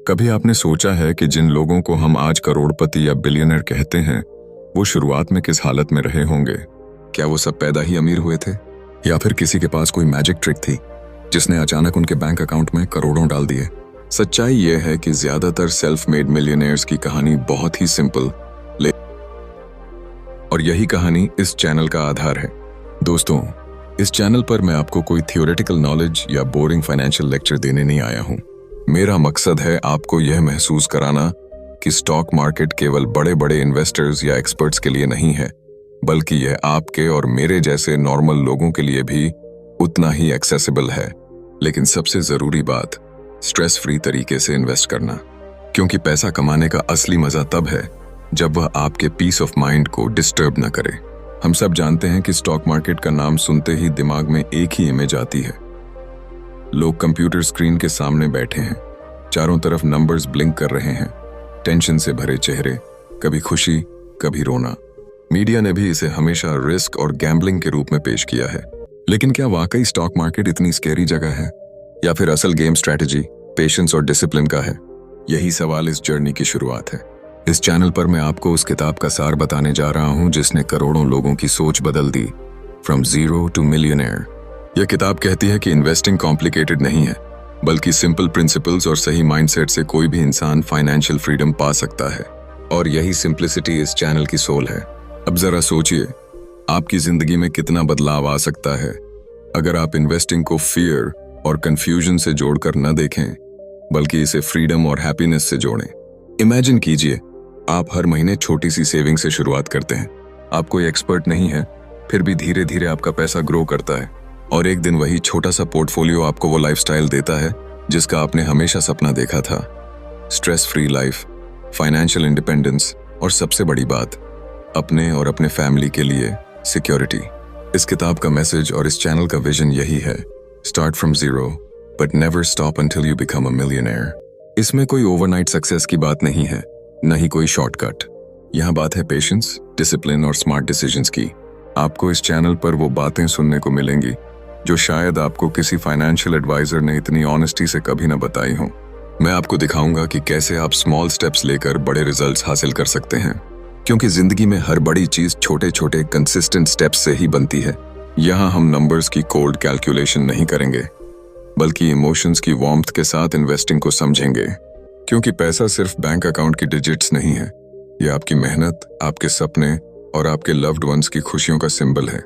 कभी आपने सोचा है कि जिन लोगों को हम आज करोड़पति या बिलियनर कहते हैं, वो शुरुआत में किस हालत में रहे होंगे? क्या वो सब पैदा ही अमीर हुए थे, या फिर किसी के पास कोई मैजिक ट्रिक थी जिसने अचानक उनके बैंक अकाउंट में करोड़ों डाल दिए? सच्चाई यह है कि ज्यादातर सेल्फ मेड मिलियनेयर्स की कहानी बहुत ही सिंपल और यही कहानी इस चैनल का आधार है। दोस्तों, इस चैनल पर मैं आपको कोई थियोरेटिकल नॉलेज या बोरिंग फाइनेंशियल लेक्चर देने नहीं आया हूं। मेरा मकसद है आपको यह महसूस कराना कि स्टॉक मार्केट केवल बड़े बड़े इन्वेस्टर्स या एक्सपर्ट्स के लिए नहीं है, बल्कि यह आपके और मेरे जैसे नॉर्मल लोगों के लिए भी उतना ही एक्सेसिबल है। लेकिन सबसे जरूरी बात, स्ट्रेस फ्री तरीके से इन्वेस्ट करना, क्योंकि पैसा कमाने का असली मजा तब है जब वह आपके पीस ऑफ माइंड को डिस्टर्ब न करे। हम सब जानते हैं कि स्टॉक मार्केट का नाम सुनते ही दिमाग में एक ही इमेज आती है। लोग कंप्यूटर स्क्रीन के सामने बैठे हैं, चारों तरफ नंबर्स ब्लिंक कर रहे हैं, टेंशन से भरे चेहरे, कभी खुशी कभी रोना। मीडिया ने भी इसे हमेशा रिस्क और गैम्बलिंग के रूप में पेश किया है। लेकिन क्या वाकई स्टॉक मार्केट इतनी स्कैरी जगह है, या फिर असल गेम स्ट्रैटेजी, पेशेंस और डिसिप्लिन का है? यही सवाल इस जर्नी की शुरुआत है। इस चैनल पर मैं आपको उस किताब का सार बताने जा रहा हूं जिसने करोड़ों लोगों की सोच बदल दी, फ्रॉम जीरो टू मिलियनेयर। यह किताब कहती है कि इन्वेस्टिंग कॉम्प्लिकेटेड नहीं है, बल्कि सिंपल प्रिंसिपल्स और सही माइंडसेट से कोई भी इंसान फाइनेंशियल फ्रीडम पा सकता है। और यही सिंप्लिसिटी इस चैनल की सोल है। अब जरा सोचिए, आपकी जिंदगी में कितना बदलाव आ सकता है अगर आप इन्वेस्टिंग को फियर और कंफ्यूजन से जोड़कर न देखें, बल्कि इसे फ्रीडम और हैप्पीनेस से जोड़ें। इमेजिन कीजिए, आप हर महीने छोटी सी सेविंग से शुरुआत करते हैं। आप कोई एक्सपर्ट नहीं है, फिर भी धीरे धीरे आपका पैसा ग्रो करता है, और एक दिन वही छोटा सा पोर्टफोलियो आपको वो लाइफस्टाइल देता है जिसका आपने हमेशा सपना देखा था। Stress free life, financial independence, और सबसे बड़ी बात, अपने और अपने फैमिली के लिए सिक्योरिटी। इस किताब का मैसेज और इस चैनल का विजन यही है, start from zero but never stop until you become a millionaire. इसमें कोई ओवरनाइट सक्सेस की बात नहीं है, न ही कोई शॉर्टकट। यहाँ बात है पेशेंस, डिसिप्लिन और स्मार्ट डिसीजंस की। आपको इस चैनल पर वो बातें सुनने को मिलेंगी जो शायद आपको किसी फाइनेंशियल एडवाइजर ने इतनी ऑनेस्टी से कभी न बताई हो। मैं आपको दिखाऊंगा कि कैसे आप स्मॉल स्टेप्स लेकर बड़े रिजल्ट्स हासिल कर सकते हैं, क्योंकि जिंदगी में हर बड़ी चीज छोटे छोटे कंसिस्टेंट स्टेप्स से ही बनती है। यहाँ हम नंबर्स की कोल्ड कैलकुलेशन नहीं करेंगे, बल्कि इमोशंस की वार्मथ के साथ इन्वेस्टिंग को समझेंगे। क्योंकि पैसा सिर्फ बैंक अकाउंट की डिजिट्स नहीं है, यह आपकी मेहनत, आपके सपने और आपके लव्ड वंस की खुशियों का सिंबल है।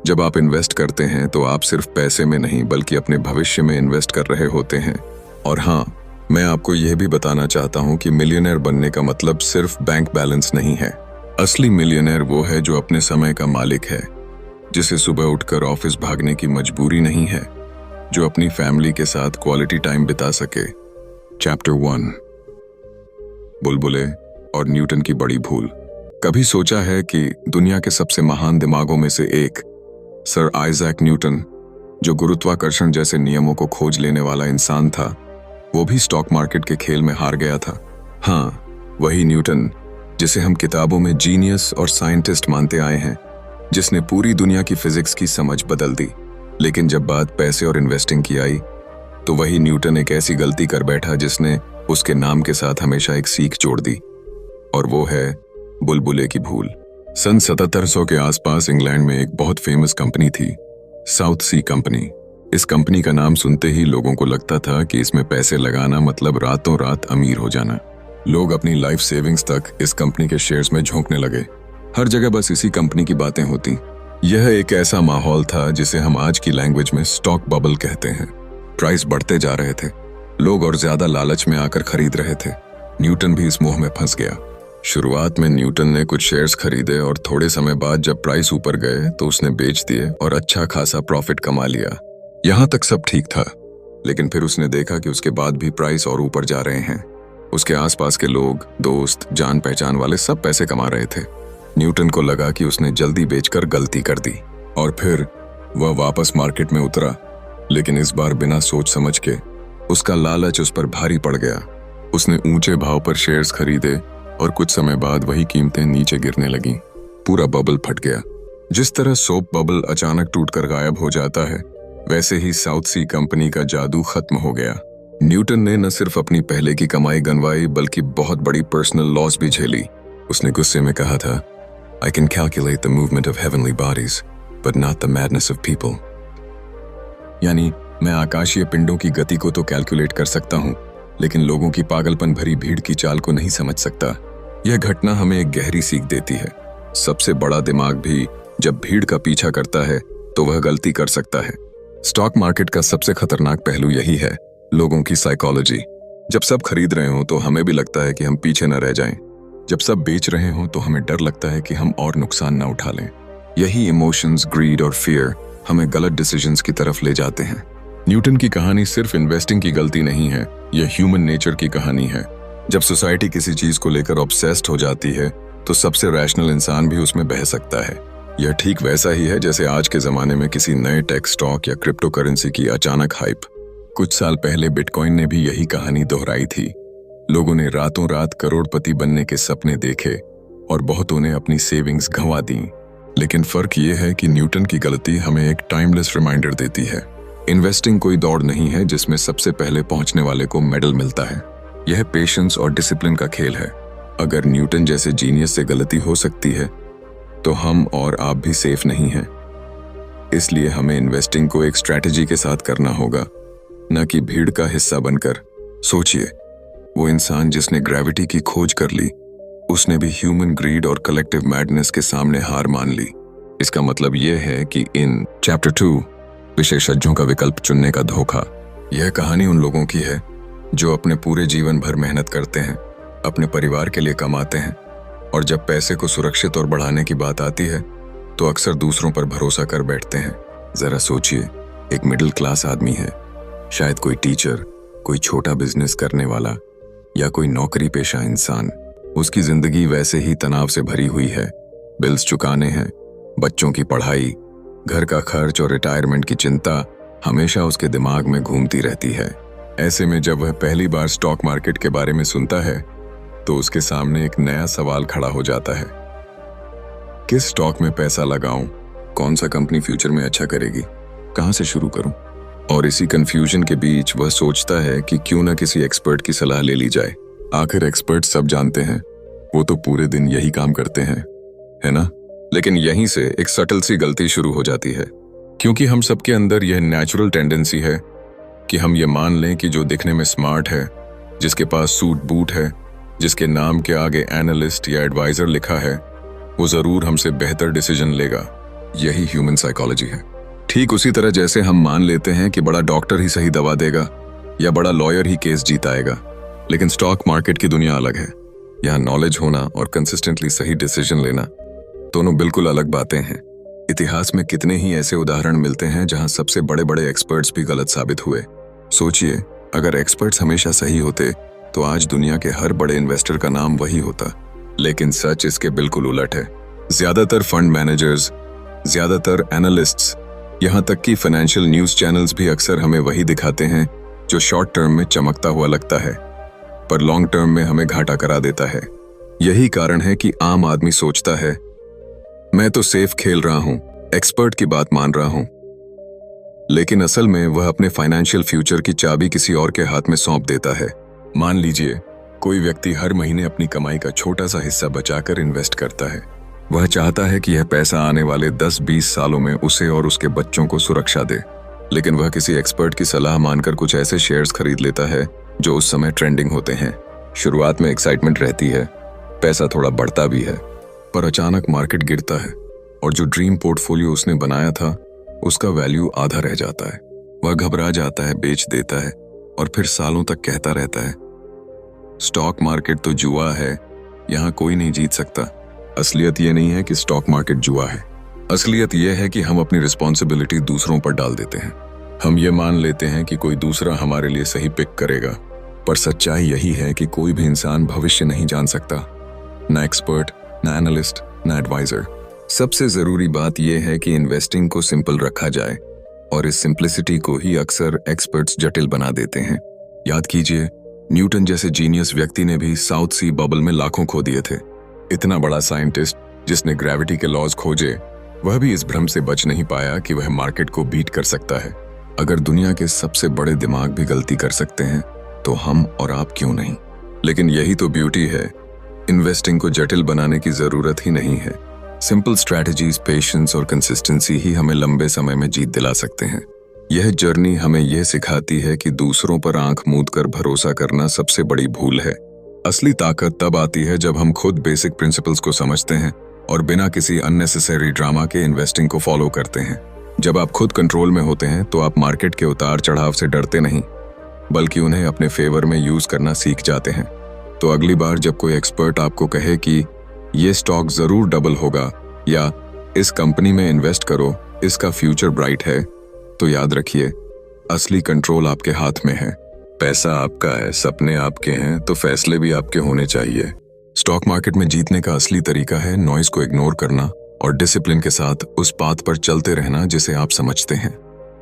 जब आप इन्वेस्ट करते हैं तो आप सिर्फ पैसे में नहीं, बल्कि अपने भविष्य में इन्वेस्ट कर रहे होते हैं। और हाँ, मैं आपको यह भी बताना चाहता हूँ कि मिलियनेयर बनने का मतलब सिर्फ बैंक बैलेंस नहीं है। असली मिलियनेयर वो है जो अपने समय का मालिक है, जिसे सुबह उठकर ऑफिस भागने की मजबूरी नहीं है, जो अपनी फैमिली के साथ क्वालिटी टाइम बिता सके। चैप्टर 1, बुलबुले और न्यूटन की बड़ी भूल। कभी सोचा है कि दुनिया के सबसे महान दिमागों में से एक, सर आइजैक न्यूटन, जो गुरुत्वाकर्षण जैसे नियमों को खोज लेने वाला इंसान था, वो भी स्टॉक मार्केट के खेल में हार गया था। हाँ, वही न्यूटन जिसे हम किताबों में जीनियस और साइंटिस्ट मानते आए हैं, जिसने पूरी दुनिया की फिजिक्स की समझ बदल दी। लेकिन जब बात पैसे और इन्वेस्टिंग की आई, तो वही न्यूटन एक ऐसी गलती कर बैठा जिसने उसके नाम के साथ हमेशा एक सीख जोड़ दी, और वो है बुलबुले की भूल। सन 1700 के आसपास इंग्लैंड में एक बहुत फेमस कंपनी थी, साउथ सी कंपनी। इस कंपनी का नाम सुनते ही लोगों को लगता था कि इसमें पैसे लगाना मतलब रातों रात अमीर हो जाना। लोग अपनी लाइफ सेविंग्स तक इस कंपनी के शेयर्स में झोंकने लगे। हर जगह बस इसी कंपनी की बातें होती। यह एक ऐसा माहौल था जिसे हम आज की लैंग्वेज में स्टॉक बबल कहते हैं। प्राइस बढ़ते जा रहे थे, लोग और ज्यादा लालच में आकर खरीद रहे थे। न्यूटन भी इस मोह में फंस गया। शुरुआत में न्यूटन ने कुछ शेयर्स खरीदे, और थोड़े समय बाद जब प्राइस ऊपर गए तो उसने बेच दिए और अच्छा खासा प्रॉफिट कमा लिया। यहाँ तक सब ठीक था, लेकिन फिर उसने देखा कि उसके बाद भी प्राइस और ऊपर जा रहे हैं। उसके आसपास के लोग, दोस्त, जान पहचान वाले सब पैसे कमा रहे थे। न्यूटन को लगा कि उसने जल्दी बेचकर गलती कर दी, और फिर वह वापस मार्केट में उतरा, लेकिन इस बार बिना सोच समझ के। उसका लालच उस पर भारी पड़ गया। उसने ऊंचे भाव पर शेयर्स खरीदे, और कुछ समय बाद वही कीमतें नीचे गिरने लगीं। पूरा बबल फट गया। जिस तरह सोप बबल अचानक टूटकर गायब हो जाता है, वैसे ही साउथ सी कंपनी का जादू खत्म हो गया। न्यूटन ने न सिर्फ अपनी पहले की कमाई गंवाई बल्कि बहुत बड़ी पर्सनल लॉस भी झेली। उसने गुस्से में कहा था, I can calculate the movement of heavenly bodies but not the madness of people. यानी मैं आकाशीय पिंडों की गति को तो कैलकुलेट कर सकता हूँ, लेकिन लोगों की पागलपन भरी भीड़ की चाल को नहीं समझ सकता। यह घटना हमें एक गहरी सीख देती है। सबसे बड़ा दिमाग भी जब भीड़ का पीछा करता है तो वह गलती कर सकता है। स्टॉक मार्केट का सबसे खतरनाक पहलू यही है, लोगों की साइकोलॉजी। जब सब खरीद रहे हो तो हमें भी लगता है कि हम पीछे न रह जाएं। जब सब बेच रहे हो तो हमें डर लगता है कि हम और नुकसान न उठा लें। यही इमोशंस, ग्रीड और फियर हमें गलत डिसीजंस की तरफ ले जाते हैं। न्यूटन की कहानी सिर्फ इन्वेस्टिंग की गलती नहीं है, यह ह्यूमन नेचर की कहानी है। जब सोसाइटी किसी चीज को लेकर ऑब्सेस्ड हो जाती है तो सबसे रैशनल इंसान भी उसमें बह सकता है। यह ठीक वैसा ही है जैसे आज के जमाने में किसी नए टेक स्टॉक या क्रिप्टो करेंसी की अचानक हाइप। कुछ साल पहले बिटकॉइन ने भी यही कहानी दोहराई थी। लोगों ने रातों रात करोड़पति बनने के सपने देखे और बहुतों ने अपनी सेविंग्स गंवा दी। लेकिन फर्क ये है कि न्यूटन की गलती हमें एक टाइमलेस रिमाइंडर देती है। इन्वेस्टिंग कोई दौड़ नहीं है जिसमें सबसे पहले पहुंचने वाले को मेडल मिलता है। यह पेशेंस और डिसिप्लिन का खेल है। अगर न्यूटन जैसे जीनियस से गलती हो सकती है तो हम और आप भी सेफ नहीं हैं। इसलिए हमें इन्वेस्टिंग को एक स्ट्रैटेजी के साथ करना होगा, न कि भीड़ का हिस्सा बनकर। सोचिए, वो इंसान जिसने ग्रेविटी की खोज कर ली, उसने भी ह्यूमन ग्रीड और कलेक्टिव मैडनेस के सामने हार मान ली। इसका मतलब यह है कि इन चैप्टर 2 विशेषज्ञों का विकल्प चुनने का धोखा, यह कहानी उन लोगों की है जो अपने पूरे जीवन भर मेहनत करते हैं, अपने परिवार के लिए कमाते हैं, और जब पैसे को सुरक्षित और बढ़ाने की बात आती है तो अक्सर दूसरों पर भरोसा कर बैठते हैं। जरा सोचिए, एक मिडिल क्लास आदमी है, शायद कोई टीचर, कोई छोटा बिजनेस करने वाला या कोई नौकरी पेशा इंसान। उसकी जिंदगी वैसे ही तनाव से भरी हुई है। बिल्स चुकाने हैं, बच्चों की पढ़ाई, घर का खर्च और रिटायरमेंट की चिंता हमेशा उसके दिमाग में घूमती रहती है। ऐसे में जब वह पहली बार स्टॉक मार्केट के बारे में सुनता है तो उसके सामने एक नया सवाल खड़ा हो जाता है, किस स्टॉक में पैसा लगाऊं, कौन सा कंपनी फ्यूचर में अच्छा करेगी, कहां से शुरू करूं। और इसी कंफ्यूजन के बीच वह सोचता है कि क्यों ना किसी एक्सपर्ट की सलाह ले ली जाए। आखिर एक्सपर्ट सब जानते हैं, वो तो पूरे दिन यही काम करते हैं, है ना। लेकिन यहीं से एक सटल सी गलती शुरू हो जाती है, क्योंकि हम सबके अंदर यह नेचुरल टेंडेंसी है कि हम ये मान लें कि जो दिखने में स्मार्ट है, जिसके पास सूट बूट है, जिसके नाम के आगे एनालिस्ट या एडवाइजर लिखा है, वो जरूर हमसे बेहतर डिसीजन लेगा। यही ह्यूमन साइकोलॉजी है। ठीक उसी तरह जैसे हम मान लेते हैं कि बड़ा डॉक्टर ही सही दवा देगा या बड़ा लॉयर ही केस जीताएगा। लेकिन स्टॉक मार्केट की दुनिया अलग है। यहाँ नॉलेज होना और कंसिस्टेंटली सही डिसीजन लेना दोनों बिल्कुल अलग बातें हैं। इतिहास में कितने ही ऐसे उदाहरण मिलते हैं जहां सबसे बड़े बड़े एक्सपर्ट्स भी गलत साबित हुए। सोचिए, अगर एक्सपर्ट्स हमेशा सही होते तो आज दुनिया के हर बड़े इन्वेस्टर का नाम वही होता। लेकिन सच इसके बिल्कुल उलट है। ज्यादातर फंड मैनेजर्स, ज्यादातर एनालिस्ट्स, यहाँ तक कि फाइनेंशियल न्यूज चैनल्स भी अक्सर हमें वही दिखाते हैं जो शॉर्ट टर्म में चमकता हुआ लगता है पर लॉन्ग टर्म में हमें घाटा करा देता है। यही कारण है कि आम आदमी सोचता है, मैं तो सेफ खेल रहा हूं, एक्सपर्ट की बात मान रहा हूं। लेकिन असल में वह अपने फाइनेंशियल फ्यूचर की चाबी किसी और के हाथ में सौंप देता है। मान लीजिए, कोई व्यक्ति हर महीने अपनी कमाई का छोटा सा हिस्सा बचाकर इन्वेस्ट करता है। वह चाहता है कि यह पैसा आने वाले 10-20 सालों में उसे और उसके बच्चों को सुरक्षा दे। लेकिन वह किसी एक्सपर्ट की सलाह मानकर कुछ ऐसे शेयर्स खरीद लेता है जो उस समय ट्रेंडिंग होते हैं। शुरुआत में एक्साइटमेंट रहती है, पैसा थोड़ा बढ़ता भी है, पर अचानक मार्केट गिरता है और जो ड्रीम पोर्टफोलियो उसने बनाया था उसका वैल्यू आधा रह जाता है। वह घबरा जाता है, बेच देता है और फिर सालों तक कहता रहता है, स्टॉक मार्केट तो जुआ है, यहाँ कोई नहीं जीत सकता। असलियत ये नहीं है कि स्टॉक मार्केट जुआ है। असलियत यह है कि हम अपनी रिस्पॉन्सिबिलिटी दूसरों पर डाल देते हैं। हम ये मान लेते हैं कि कोई दूसरा हमारे लिए सही पिक करेगा, पर सच्चाई यही है कि कोई भी इंसान भविष्य नहीं जान सकता, ना एक्सपर्ट, ना एनालिस्ट, ना एडवाइजर। सबसे जरूरी बात यह है कि इन्वेस्टिंग को सिंपल रखा जाए और इस सिंप्लिसिटी को ही अक्सर एक्सपर्ट्स जटिल बना देते हैं। याद कीजिए, न्यूटन जैसे जीनियस व्यक्ति ने भी साउथ सी बबल में लाखों खो दिए थे। इतना बड़ा साइंटिस्ट जिसने ग्रेविटी के लॉज खोजे, वह भी इस भ्रम से बच नहीं पाया कि वह मार्केट को बीट कर सकता है। अगर दुनिया के सबसे बड़े दिमाग भी गलती कर सकते हैं तो हम और आप क्यों नहीं। लेकिन यही तो ब्यूटी है, इन्वेस्टिंग को जटिल बनाने की जरूरत ही नहीं है। सिंपल स्ट्रैटेजीज, पेशेंस और कंसिस्टेंसी ही हमें लंबे समय में जीत दिला सकते हैं। यह जर्नी हमें यह सिखाती है कि दूसरों पर आंख मूंद कर भरोसा करना सबसे बड़ी भूल है। असली ताकत तब आती है जब हम खुद बेसिक प्रिंसिपल्स को समझते हैं और बिना किसी अननेसेसरी ड्रामा के इन्वेस्टिंग को फॉलो करते हैं। जब आप खुद कंट्रोल में होते हैं तो आप मार्केट के उतार चढ़ाव से डरते नहीं, बल्कि उन्हें अपने फेवर में यूज करना सीख जाते हैं। तो अगली बार जब कोई एक्सपर्ट आपको कहे कि ये स्टॉक जरूर डबल होगा या इस कंपनी में इन्वेस्ट करो, इसका फ्यूचर ब्राइट है, तो याद रखिए, असली कंट्रोल आपके हाथ में है। पैसा आपका है, सपने आपके हैं, तो फैसले भी आपके होने चाहिए। स्टॉक मार्केट में जीतने का असली तरीका है नॉइज को इग्नोर करना और डिसिप्लिन के साथ उस पाथ पर चलते रहना जिसे आप समझते हैं।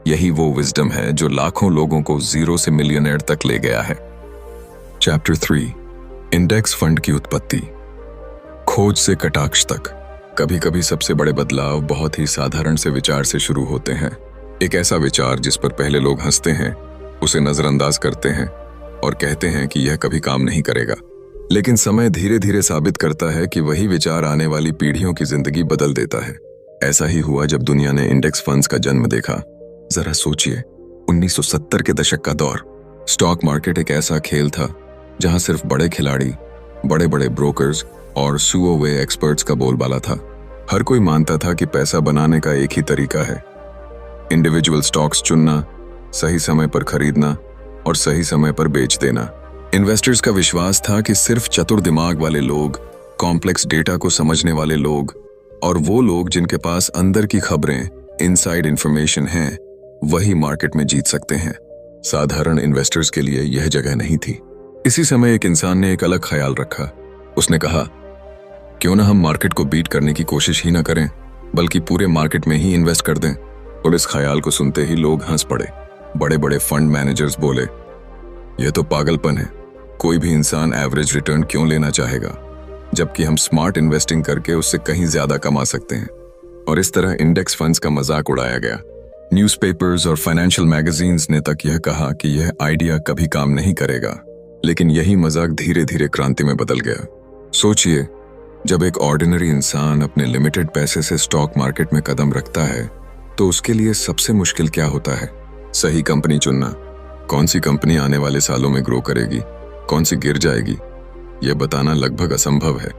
यही वो विजडम है जो लाखों लोगों को जीरो से मिलियनेयर तक ले गया है। चैप्टर 3, इंडेक्स फंड की उत्पत्ति, खोज से कटाक्ष तक। कभी कभी सबसे बड़े बदलाव बहुत ही साधारण से विचार से शुरू होते हैं। एक ऐसा विचार जिस पर पहले लोग हंसते हैं, उसे नजरअंदाज करते हैं और कहते हैं कि यह कभी काम नहीं करेगा। लेकिन समय धीरे धीरे साबित करता है कि वही विचार आने वाली पीढ़ियों की जिंदगी बदल देता है। ऐसा ही हुआ जब दुनिया ने इंडेक्स फंड्स का जन्म देखा। जरा सोचिए, 1970 के दशक का दौर। स्टॉक मार्केट एक ऐसा खेल था जहां सिर्फ बड़े खिलाड़ी, बड़े बड़े ब्रोकर्स और सुओवे एक्सपर्ट्स का बोलबाला था। हर कोई मानता था कि पैसा बनाने का एक ही तरीका है, इंडिविजुअल स्टॉक्स चुनना, सही समय पर खरीदना और सही समय पर बेच देना। इन्वेस्टर्स का विश्वास था कि सिर्फ चतुर दिमाग वाले लोग, कॉम्प्लेक्स डेटा को समझने वाले लोग और वो लोग जिनके पास अंदर की खबरें, इनसाइड इंफॉर्मेशन है, वही मार्केट में जीत सकते हैं। साधारण इन्वेस्टर्स के लिए यह जगह नहीं थी। इसी समय एक इंसान ने एक अलग ख्याल रखा। उसने कहा, क्यों ना हम मार्केट को बीट करने की कोशिश ही ना करें, बल्कि पूरे मार्केट में ही इन्वेस्ट कर दें। और इस ख्याल को सुनते ही लोग हंस पड़े। बड़े बड़े फंड मैनेजर्स बोले, यह तो पागलपन है, कोई भी इंसान एवरेज रिटर्न क्यों लेना चाहेगा, जबकि हम स्मार्ट इन्वेस्टिंग करके उससे कहीं ज्यादा कमा सकते हैं। और इस तरह इंडेक्स फंड्स का मजाक उड़ाया गया। न्यूज़पेपर्स और फाइनेंशियल मैगजीन्स ने तक यह कहा कि यह आइडिया कभी काम नहीं करेगा। लेकिन यही मजाक धीरे धीरे क्रांति में बदल गया। सोचिए, जब एक ऑर्डिनरी इंसान अपने लिमिटेड पैसे से स्टॉक मार्केट में कदम रखता है तो उसके लिए सबसे मुश्किल क्या होता है? सही कंपनी चुनना। कौन सी कंपनी आने वाले सालों में ग्रो करेगी, कौन सी गिर जाएगी, यह बताना लगभग असंभव है,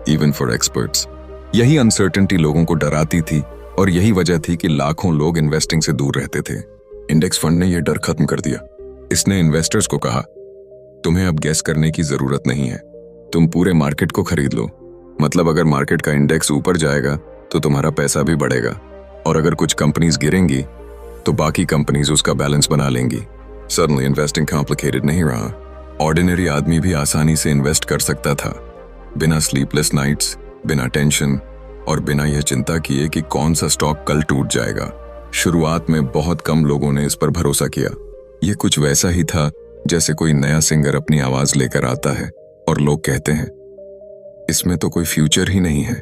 इवन फॉर एक्सपर्ट्स। यही अनसर्टेनिटी लोगों को डराती थी और यही वजह थी कि लाखों लोग इन्वेस्टिंग से दूर रहते थे। इंडेक्स फंड ने यह डर खत्म कर दिया। इसने इन्वेस्टर्स को कहा, तुम्हें अब गेस करने की जरूरत नहीं है, तुम पूरे मार्केट को खरीद लो। मतलब अगर मार्केट का इंडेक्स ऊपर जाएगा तो तुम्हारा पैसा भी बढ़ेगा, और अगर कुछ कंपनीज गिरेंगी तो बाकी कंपनीज उसका बैलेंस बना लेंगी। सडनली इन्वेस्टिंग कॉम्प्लिकेटेड नहीं रहा। ऑर्डिनरी आदमी भी आसानी से इन्वेस्ट कर सकता था, बिना स्लीपलेस नाइट्स, बिना टेंशन और बिना यह चिंता किए कि कौन सा स्टॉक कल टूट जाएगा। शुरुआत में बहुत कम लोगों ने इस पर भरोसा किया। यह कुछ वैसा ही था जैसे कोई नया सिंगर अपनी आवाज लेकर आता है और लोग कहते हैं, इसमें तो कोई फ्यूचर ही नहीं है।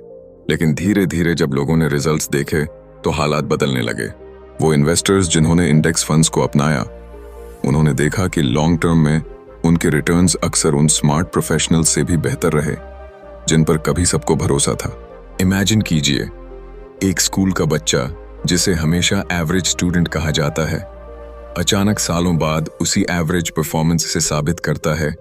लेकिन धीरे धीरे जब लोगों ने रिजल्ट्स देखे तो हालात बदलने लगे। वो इन्वेस्टर्स जिन्होंने इंडेक्स फंड्स को अपनाया, उन्होंने देखा कि लॉन्ग टर्म में उनके रिटर्न्स अक्सर उन स्मार्ट प्रोफेशनल्स से भी बेहतर रहे जिन पर कभी सबको भरोसा था। इमेजिन कीजिए, एक स्कूल का बच्चा जिसे हमेशा एवरेज स्टूडेंट कहा जाता है, अचानक सालों बाद उसी एवरेज परफॉर्मेंस से साबित करता है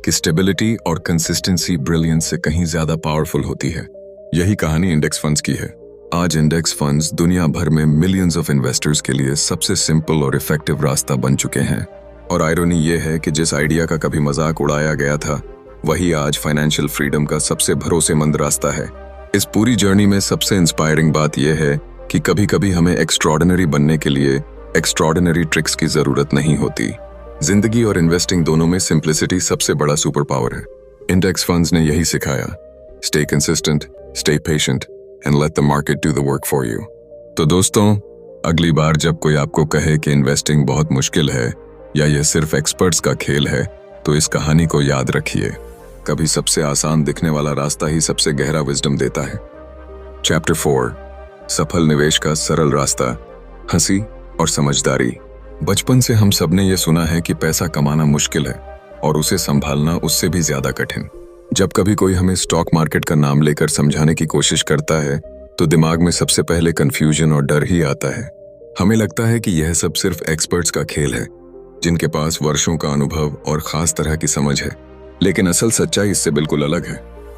कि स्टेबिलिटी और कंसिस्टेंसी ब्रिलियंस से कहीं ज्यादा पावरफुल होती है। यही कहानी इंडेक्स फंड्स की है। आज इंडेक्स फंड्स दुनिया भर में मिलियंस ऑफ इन्वेस्टर्स के लिए सबसे सिंपल और इफेक्टिव रास्ता बन चुके हैं। और आयरनी ये है कि जिस आइडिया का कभी मजाक उड़ाया गया था, वही आज फाइनेंशियल फ्रीडम का सबसे भरोसेमंद रास्ता है। इस पूरी जर्नी में सबसे इंस्पायरिंग बात यह है कि कभी कभी हमें एक्स्ट्रॉर्डिनरी बनने के लिए एक्स्ट्रॉर्डिनरी ट्रिक्स की जरूरत नहीं होती। जिंदगी और इन्वेस्टिंग दोनों में सिंप्लिसिटी सबसे बड़ा सुपर पावर है। इंडेक्स फंड्स ने यही सिखाया, stay consistent, stay patient and let the market do the work for you. तो दोस्तों, अगली बार जब कोई आपको कहे कि इन्वेस्टिंग बहुत मुश्किल है या यह सिर्फ एक्सपर्ट्स का खेल है, तो इस कहानी को याद रखिए, कभी सबसे आसान दिखने वाला रास्ता ही सबसे गहरा विजडम देता है। चैप्टर 4, सफल निवेश का सरल रास्ता, हंसी और समझदारी। बचपन से हम सबने ये सुना है कि पैसा कमाना मुश्किल है और उसे संभालना उससे भी ज्यादा कठिन। जब कभी कोई हमें स्टॉक मार्केट का नाम लेकर समझाने की कोशिश करता है तो दिमाग में सबसे पहले कंफ्यूजन और डर ही आता है। हमें लगता है कि यह सब सिर्फ एक्सपर्ट्स का खेल है, जिनके पास वर्षों का अनुभव और खास तरह की समझ है। लेकिन असल सच्चाई इससे बिल्कुल अलग है।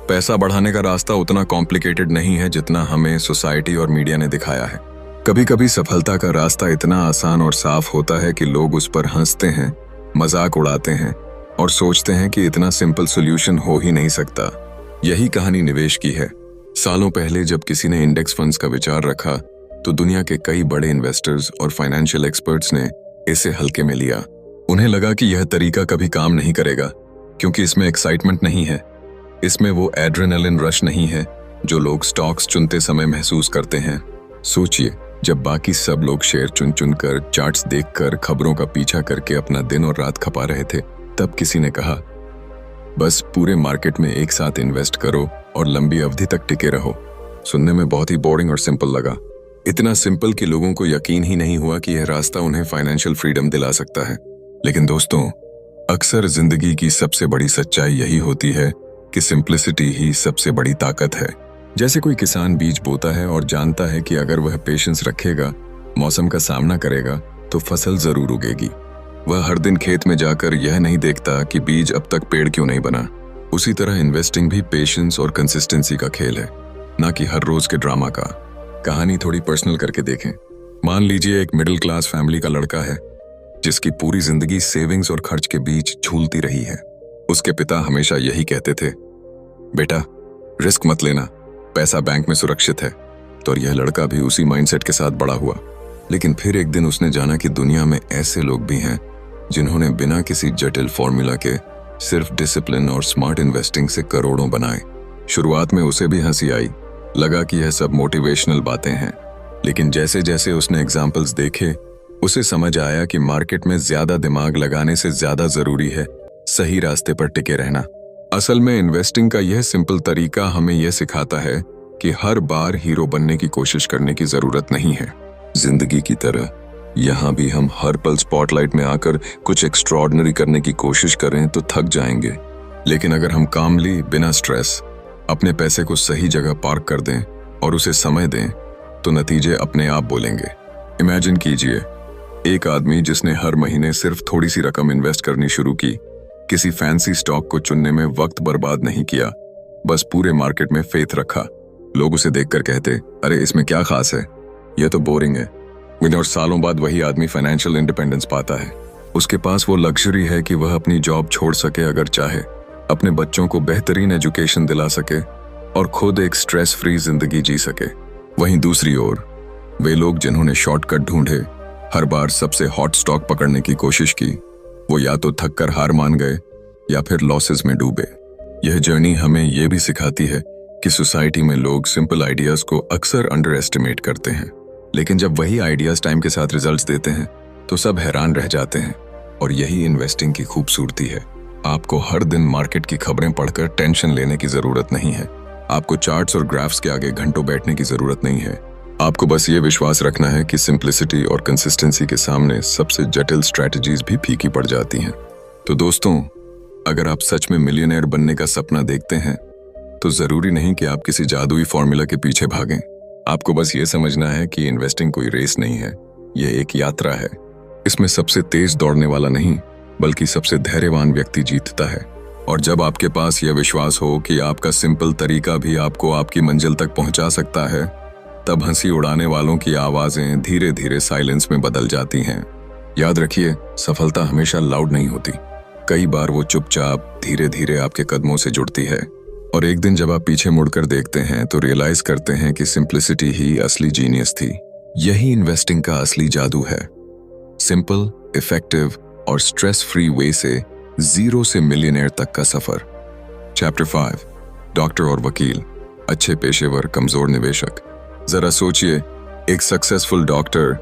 पैसा बढ़ाने का रास्ता उतना कॉम्प्लिकेटेड नहीं है जितना हमें सोसाइटी और मीडिया ने दिखाया है। कभी कभी सफलता का रास्ता इतना आसान और साफ होता है कि लोग उस पर हंसते हैं, मजाक उड़ाते हैं और सोचते हैं कि इतना सिंपल सॉल्यूशन हो ही नहीं सकता। यही कहानी निवेश की है। सालों पहले जब किसी ने इंडेक्स फंड्स का विचार रखा तो दुनिया के कई बड़े इन्वेस्टर्स और फाइनेंशियल एक्सपर्ट्स ने इसे हल्के में लिया। उन्हें लगा कि यह तरीका कभी काम नहीं करेगा, क्योंकि इसमें एक्साइटमेंट नहीं है, इसमें वो एड्रेनलिन रश नहीं है जो लोग स्टॉक्स चुनते समय महसूस करते हैं। सोचिए, जब बाकी सब लोग शेयर चुन चुन कर, चार्ट्स देखकर, खबरों का पीछा करके अपना दिन और रात खपा रहे थे, तब किसी ने कहा, बस पूरे मार्केट में एक साथ इन्वेस्ट करो और लंबी अवधि तक टिके रहो। सुनने में बहुत ही बोरिंग और सिंपल लगा। इतना सिंपल कि लोगों को यकीन ही नहीं हुआ कि यह रास्ता उन्हें फाइनेंशियल फ्रीडम दिला सकता है। लेकिन दोस्तों, अक्सर जिंदगी की सबसे बड़ी सच्चाई यही होती है कि सिंप्लिसिटी ही सबसे बड़ी ताकत है। जैसे कोई किसान बीज बोता है और जानता है कि अगर वह पेशेंस रखेगा, मौसम का सामना करेगा तो फसल जरूर उगेगी। वह हर दिन खेत में जाकर यह नहीं देखता कि बीज अब तक पेड़ क्यों नहीं बना। उसी तरह इन्वेस्टिंग भी पेशेंस और कंसिस्टेंसी का खेल है, ना कि हर रोज के ड्रामा का। कहानी थोड़ी पर्सनल करके देखें। मान लीजिए एक मिडिल क्लास फैमिली का लड़का है जिसकी पूरी जिंदगी सेविंग्स और खर्च के बीच झूलती रही है। उसके पिता हमेशा यही कहते थे, बेटा रिस्क मत लेना, पैसा बैंक में सुरक्षित है। तो यह लड़का भी उसी माइंडसेट के साथ बड़ा हुआ। लेकिन फिर एक दिन उसने जाना कि दुनिया में ऐसे लोग भी हैं जिन्होंने बिना किसी जटिल फॉर्मूला के सिर्फ डिसिप्लिन और स्मार्ट इन्वेस्टिंग से करोड़ों बनाए। शुरुआत में उसे भी हंसी आई, लगा कि यह सब मोटिवेशनल बातें हैं। लेकिन जैसे जैसे उसने एग्जाम्पल्स देखे, उसे समझ आया कि मार्केट में ज्यादा दिमाग लगाने से ज्यादा जरूरी है सही रास्ते पर टिके रहना। असल में इन्वेस्टिंग का यह सिंपल तरीका हमें यह सिखाता है कि हर बार हीरो बनने की कोशिश करने की जरूरत नहीं है। जिंदगी की तरह यहाँ भी हम हर पल स्पॉटलाइट में आकर कुछ एक्स्ट्रॉर्डिनरी करने की कोशिश करें तो थक जाएंगे। लेकिन अगर हम कामली, बिना स्ट्रेस, अपने पैसे को सही जगह पार्क कर दें और उसे समय दें तो नतीजे अपने आप बोलेंगे। इमेजिन कीजिए, एक आदमी जिसने हर महीने सिर्फ थोड़ी सी रकम इन्वेस्ट करनी शुरू की, किसी फैंसी स्टॉक को चुनने में वक्त बर्बाद नहीं किया, बस पूरे मार्केट में फेथ रखा। लोग उसे देखकर कहते, अरे इसमें क्या खास है, यह तो बोरिंग है। और सालों बाद वही आदमी फाइनेंशियल इंडिपेंडेंस पाता है। उसके पास वो लग्जरी है कि वह अपनी जॉब छोड़ सके अगर चाहे, अपने बच्चों को बेहतरीन एजुकेशन दिला सके और खुद एक स्ट्रेस फ्री जिंदगी जी सके। वहीं दूसरी ओर वे लोग जिन्होंने शॉर्टकट ढूंढे, हर बार सबसे हॉट स्टॉक पकड़ने की कोशिश की, वो या तो थक कर हार मान गए या फिर लॉसेस में डूबे। यह जर्नी हमें यह भी सिखाती है कि सोसाइटी में लोग सिंपल आइडियाज को अक्सर अंडर एस्टिमेट करते हैं, लेकिन जब वही आइडियाज टाइम के साथ रिजल्ट्स देते हैं तो सब हैरान रह जाते हैं। और यही इन्वेस्टिंग की खूबसूरती है। आपको हर दिन मार्केट की खबरें पढ़कर टेंशन लेने की जरूरत नहीं है। आपको चार्ट्स और ग्राफ्स के आगे घंटों बैठने की जरूरत नहीं है। आपको बस ये विश्वास रखना है कि सिंप्लिसिटी और कंसिस्टेंसी के सामने सबसे जटिल स्ट्रैटेजीज भी फीकी पड़ जाती हैं। तो दोस्तों, अगर आप सच में मिलियनेयर बनने का सपना देखते हैं तो जरूरी नहीं कि आप किसी जादुई फॉर्मूला के पीछे भागें। आपको बस ये समझना है कि इन्वेस्टिंग कोई रेस नहीं है, यह एक यात्रा है। इसमें सबसे तेज दौड़ने वाला नहीं, बल्कि सबसे धैर्यवान व्यक्ति जीतता है। और जब आपके पास यह विश्वास हो कि आपका सिंपल तरीका भी आपको आपकी मंजिल तक पहुंचा सकता है, तब हंसी उड़ाने वालों की आवाजें धीरे धीरे साइलेंस में बदल जाती हैं। याद रखिए, सफलता हमेशा लाउड नहीं होती। कई बार वो चुपचाप धीरे धीरे आपके कदमों से जुड़ती है। और एक दिन जब आप पीछे मुड़कर देखते हैं तो रियलाइज करते हैं कि सिंप्लिसिटी ही असली जीनियस थी। यही इन्वेस्टिंग का असली जादू है। सिंपल, इफेक्टिव और स्ट्रेस फ्री वे से जीरो से मिलियनेयर तक का सफर। चैप्टर 5, डॉक्टर और वकील, अच्छे पेशेवर, कमजोर निवेशक। जरा सोचिए, एक सक्सेसफुल डॉक्टर,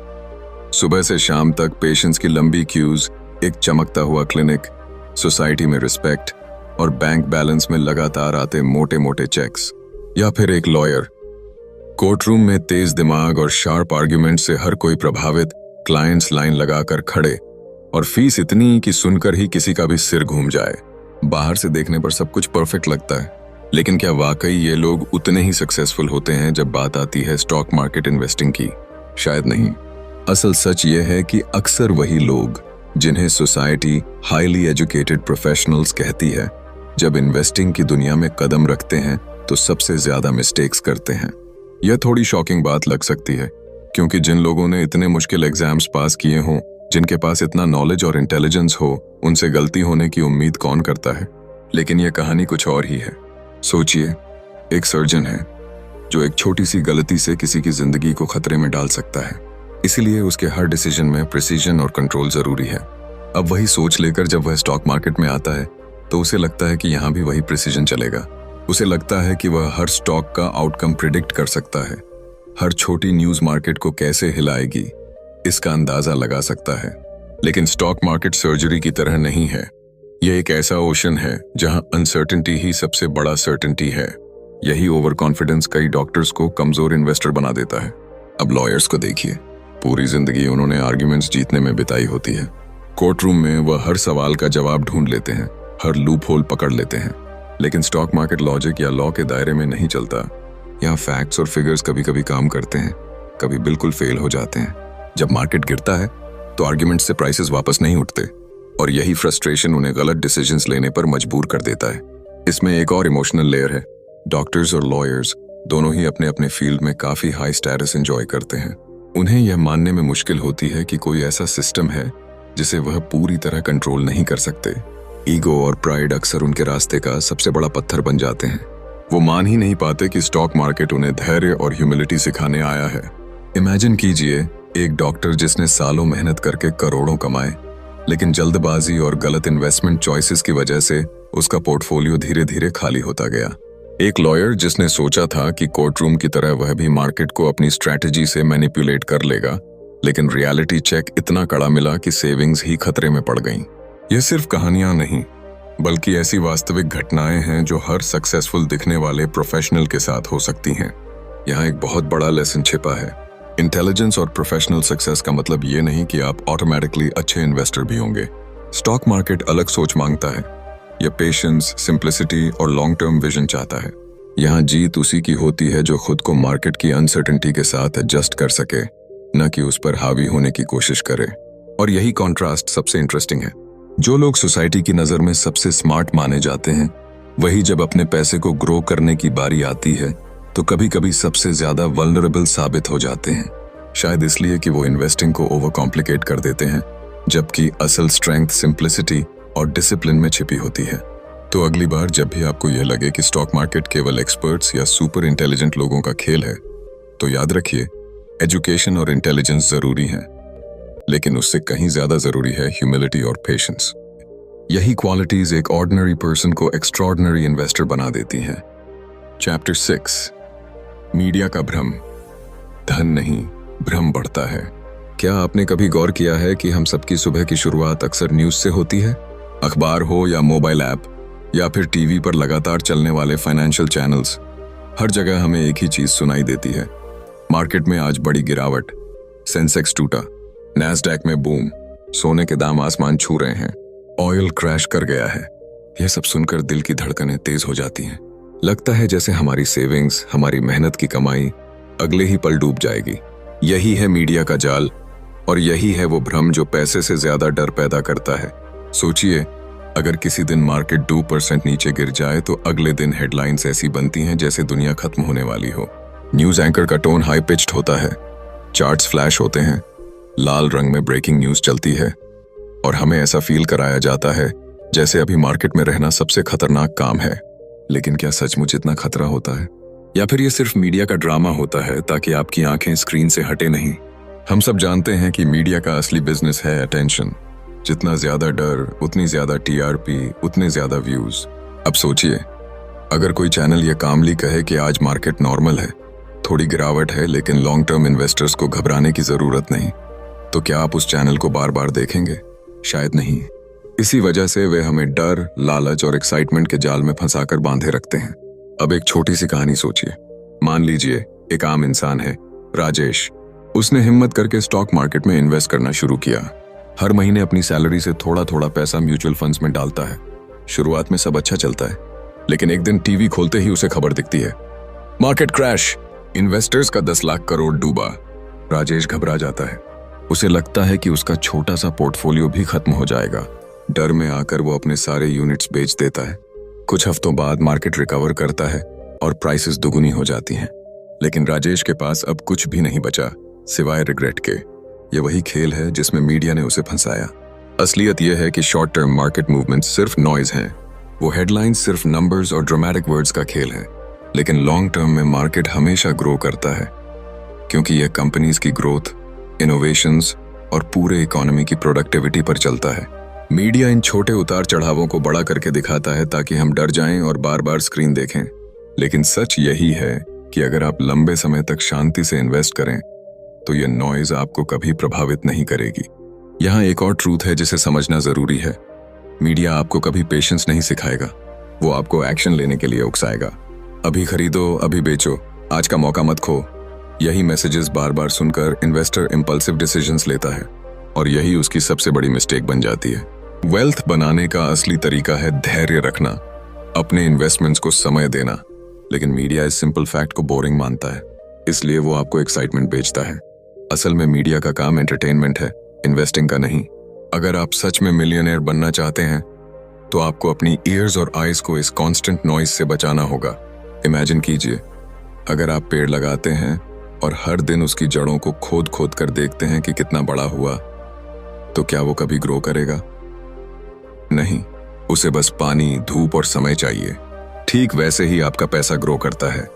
सुबह से शाम तक पेशेंट्स की लंबी क्यूज, एक चमकता हुआ क्लिनिक, सोसाइटी में रिस्पेक्ट और बैंक बैलेंस में लगातार आते मोटे मोटे चेक्स। या फिर एक लॉयर, कोर्टरूम में तेज दिमाग और शार्प आर्ग्यूमेंट से हर कोई प्रभावित, क्लाइंट्स लाइन लगाकर खड़े और फीस इतनी कि सुनकर ही किसी का भी सिर घूम जाए। बाहर से देखने पर सब कुछ परफेक्ट लगता है, लेकिन क्या वाकई ये लोग उतने ही सक्सेसफुल होते हैं जब बात आती है स्टॉक मार्केट इन्वेस्टिंग की? शायद नहीं। असल सच ये है कि अक्सर वही लोग जिन्हें सोसाइटी हाईली एजुकेटेड प्रोफेशनल्स कहती है, जब इन्वेस्टिंग की दुनिया में कदम रखते हैं तो सबसे ज्यादा मिस्टेक्स करते हैं। यह थोड़ी शॉकिंग बात लग सकती है, क्योंकि जिन लोगों ने इतने मुश्किल एग्जाम्स पास किए हों, जिनके पास इतना नॉलेज और इंटेलिजेंस हो, उनसे गलती होने की उम्मीद कौन करता है? लेकिन यह कहानी कुछ और ही है। सोचिए, एक सर्जन है जो एक छोटी सी गलती से किसी की जिंदगी को खतरे में डाल सकता है। इसीलिए उसके हर डिसीजन में प्रिसीजन और कंट्रोल जरूरी है। अब वही सोच लेकर जब वह स्टॉक मार्केट में आता है तो उसे लगता है कि यहाँ भी वही प्रिसीजन चलेगा। उसे लगता है कि वह हर स्टॉक का आउटकम प्रिडिक्ट कर सकता है, हर छोटी न्यूज मार्केट को कैसे हिलाएगी इसका अंदाजा लगा सकता है। लेकिन स्टॉक मार्केट सर्जरी की तरह नहीं है। यह एक ऐसा ओशन है जहां अनसर्टेनिटी ही सबसे बड़ा सर्टेनिटी है। यही ओवर कॉन्फिडेंस कई डॉक्टर्स को कमजोर इन्वेस्टर बना देता है। अब लॉयर्स को देखिए, पूरी जिंदगी उन्होंने आर्ग्यूमेंट्स जीतने में बिताई होती है। कोर्ट रूम में वह हर सवाल का जवाब ढूंढ लेते हैं, हर लूप होल पकड़ लेते हैं। लेकिन स्टॉक मार्केट लॉजिक या लॉ के दायरे में नहीं चलता। यहाँ फैक्ट्स और फिगर्स कभी कभी काम करते हैं, कभी बिल्कुल फेल हो जाते हैं। जब मार्केट गिरता है तो आर्ग्यूमेंट से प्राइसेस वापस नहीं उठते, और यही फ्रस्ट्रेशन उन्हें गलत डिसीजंस लेने पर मजबूर कर देता है। इसमें एक और इमोशनल लेयर है। डॉक्टर्स और लॉयर्स दोनों ही अपने अपने फील्ड में काफी हाई स्टेटस एंजॉय करते हैं। उन्हें यह मानने में मुश्किल होती है कि कोई ऐसा सिस्टम है जिसे वह पूरी तरह कंट्रोल नहीं कर सकते। ईगो और प्राइड अक्सर उनके रास्ते का सबसे बड़ा पत्थर बन जाते हैं। वो मान ही नहीं पाते कि स्टॉक मार्केट उन्हें धैर्य और ह्यूमिलिटी सिखाने आया है। इमेजिन कीजिए एक डॉक्टर जिसने सालों मेहनत करके करोड़ों कमाए, लेकिन जल्दबाजी और गलत इन्वेस्टमेंट चॉइसेस की वजह से उसका पोर्टफोलियो धीरे धीरे खाली होता गया। एक लॉयर जिसने सोचा था कि कोर्ट रूम की तरह वह भी मार्केट को अपनी स्ट्रैटेजी से मैनिपुलेट कर लेगा, लेकिन रियलिटी चेक इतना कड़ा मिला कि सेविंग्स ही खतरे में पड़ गईं। यह सिर्फ कहानियां नहीं, बल्कि ऐसी वास्तविक घटनाएं हैं जो हर सक्सेसफुल दिखने वाले प्रोफेशनल के साथ हो सकती हैं। यहाँ एक बहुत बड़ा लेसन छिपा है। इंटेलिजेंस और प्रोफेशनल सक्सेस का मतलब ये नहीं कि आप ऑटोमेटिकली अच्छे इन्वेस्टर भी होंगे। स्टॉक मार्केट अलग सोच मांगता है। यह पेशेंस, सिंप्लिसिटी और लॉन्ग टर्म विजन चाहता है। यहाँ जीत उसी की होती है जो खुद को मार्केट की अनसर्टेनिटी के साथ एडजस्ट कर सके, न कि उस पर हावी होने की कोशिश करे। और यही कॉन्ट्रास्ट सबसे इंटरेस्टिंग है। जो लोग सोसाइटी की नजर में सबसे स्मार्ट माने जाते हैं, वही जब अपने पैसे को ग्रो करने की बारी आती है तो कभी कभी सबसे ज्यादा वल्नरेबल साबित हो जाते हैं। शायद इसलिए कि वो इन्वेस्टिंग को ओवर कॉम्प्लिकेट कर देते हैं, जबकि असल स्ट्रेंथ सिंप्लिसिटी और डिसिप्लिन में छिपी होती है। तो अगली बार जब भी आपको यह लगे कि स्टॉक मार्केट केवल एक्सपर्ट्स या सुपर इंटेलिजेंट लोगों का खेल है, तो याद रखिए, एजुकेशन और इंटेलिजेंस जरूरी है, लेकिन उससे कहीं ज्यादा जरूरी है ह्यूमिलिटी और पेशेंस। यही क्वालिटीज एक ऑर्डिनरी पर्सन को एक्स्ट्रॉर्डिनरी इन्वेस्टर बना देती हैं। चैप्टर 6, मीडिया का भ्रम। धन नहीं, भ्रम बढ़ता है। क्या आपने कभी गौर किया है कि हम सबकी सुबह की शुरुआत अक्सर न्यूज से होती है? अखबार हो या मोबाइल ऐप, या फिर टीवी पर लगातार चलने वाले फाइनेंशियल चैनल्स, हर जगह हमें एक ही चीज सुनाई देती है। मार्केट में आज बड़ी गिरावट, सेंसेक्स टूटा, नैस्डैक में बूम, सोने के दाम आसमान छू रहे हैं, ऑयल क्रैश कर गया है। यह सब सुनकर दिल की धड़कनें तेज हो जाती हैं। लगता है जैसे हमारी सेविंग्स, हमारी मेहनत की कमाई अगले ही पल डूब जाएगी। यही है मीडिया का जाल, और यही है वो भ्रम जो पैसे से ज्यादा डर पैदा करता है। सोचिए, अगर किसी दिन मार्केट 2% नीचे गिर जाए तो अगले दिन हेडलाइंस ऐसी बनती हैं जैसे दुनिया खत्म होने वाली हो। न्यूज एंकर का टोन हाई पिच्ड होता है, चार्ट्स फ्लैश होते हैं, लाल रंग में ब्रेकिंग न्यूज चलती है, और हमें ऐसा फील कराया जाता है जैसे अभी मार्केट में रहना सबसे खतरनाक काम है। लेकिन क्या सचमुच इतना खतरा होता है, या फिर ये सिर्फ मीडिया का ड्रामा होता है ताकि आपकी आंखें स्क्रीन से हटे नहीं? हम सब जानते हैं कि मीडिया का असली बिजनेस है अटेंशन। जितना ज्यादा डर, उतनी ज्यादा टीआरपी, उतने ज्यादा व्यूज। अब सोचिए, अगर कोई चैनल ये कामली कहे कि आज मार्केट नॉर्मल है, थोड़ी गिरावट है, लेकिन लॉन्ग टर्म इन्वेस्टर्स को घबराने की जरूरत नहीं, तो क्या आप उस चैनल को बार बार देखेंगे? शायद नहीं। इसी वजह से वे हमें डर, लालच और एक्साइटमेंट के जाल में फंसाकर बांधे रखते हैं। अब एक छोटी सी कहानी सोचिए। मान लीजिए एक आम इंसान है, राजेश। उसने हिम्मत करके स्टॉक मार्केट में इन्वेस्ट करना शुरू किया। हर महीने अपनी सैलरी से थोड़ा थोड़ा पैसा म्यूचुअल फंड्स में डालता है। शुरुआत में सब अच्छा चलता है, लेकिन एक दिन टीवी खोलते ही उसे खबर दिखती है, मार्केट क्रैश, इन्वेस्टर्स का 10 लाख करोड़ डूबा। राजेश घबरा जाता है। उसे लगता है कि उसका छोटा सा पोर्टफोलियो भी खत्म हो जाएगा। डर में आकर वो अपने सारे यूनिट्स बेच देता है। कुछ हफ्तों बाद मार्केट रिकवर करता है और प्राइसेस दुगुनी हो जाती हैं। लेकिन राजेश के पास अब कुछ भी नहीं बचा सिवाय रिग्रेट के। ये वही खेल है जिसमें मीडिया ने उसे फंसाया। असलियत यह है कि शॉर्ट टर्म मार्केट मूवमेंट सिर्फ नॉइज हैं। वो हेडलाइंस सिर्फ नंबर्स और ड्रामेटिक वर्ड्स का खेल है। लेकिन लॉन्ग टर्म में मार्केट हमेशा ग्रो करता है, क्योंकि यह कंपनीज की ग्रोथ, इनोवेशंस और पूरे इकोनॉमी की प्रोडक्टिविटी पर चलता है। मीडिया इन छोटे उतार चढ़ावों को बड़ा करके दिखाता है ताकि हम डर जाएं और बार बार स्क्रीन देखें। लेकिन सच यही है कि अगर आप लंबे समय तक शांति से इन्वेस्ट करें तो यह नॉइज आपको कभी प्रभावित नहीं करेगी। यहाँ एक और ट्रूथ है जिसे समझना जरूरी है। मीडिया आपको कभी पेशेंस नहीं सिखाएगा, वो आपको एक्शन लेने के लिए उकसाएगा। अभी खरीदो, अभी बेचो, आज का मौका मत खो। यही मैसेजेस बार बार सुनकर इन्वेस्टर इंपल्सिव डिसीजंस लेता है और यही उसकी सबसे बड़ी मिस्टेक बन जाती है। वेल्थ बनाने का असली तरीका है धैर्य रखना, अपने इन्वेस्टमेंट्स को समय देना। लेकिन मीडिया इस सिंपल फैक्ट को बोरिंग मानता है, इसलिए वो आपको एक्साइटमेंट बेचता है। असल में मीडिया का काम एंटरटेनमेंट है, इन्वेस्टिंग का नहीं। अगर आप सच में मिलियनेयर बनना चाहते हैं तो आपको अपनी ईयर्स और आईज को इस कांस्टेंट नॉइज से बचाना होगा। इमेजिन कीजिए, अगर आप पेड़ लगाते हैं और हर दिन उसकी जड़ों को खोद खोद कर देखते हैं कि कितना बड़ा हुआ, तो क्या वो कभी ग्रो करेगा? नहीं, उसे बस पानी, धूप और समय चाहिए। ठीक वैसे ही आपका पैसा ग्रो करता है।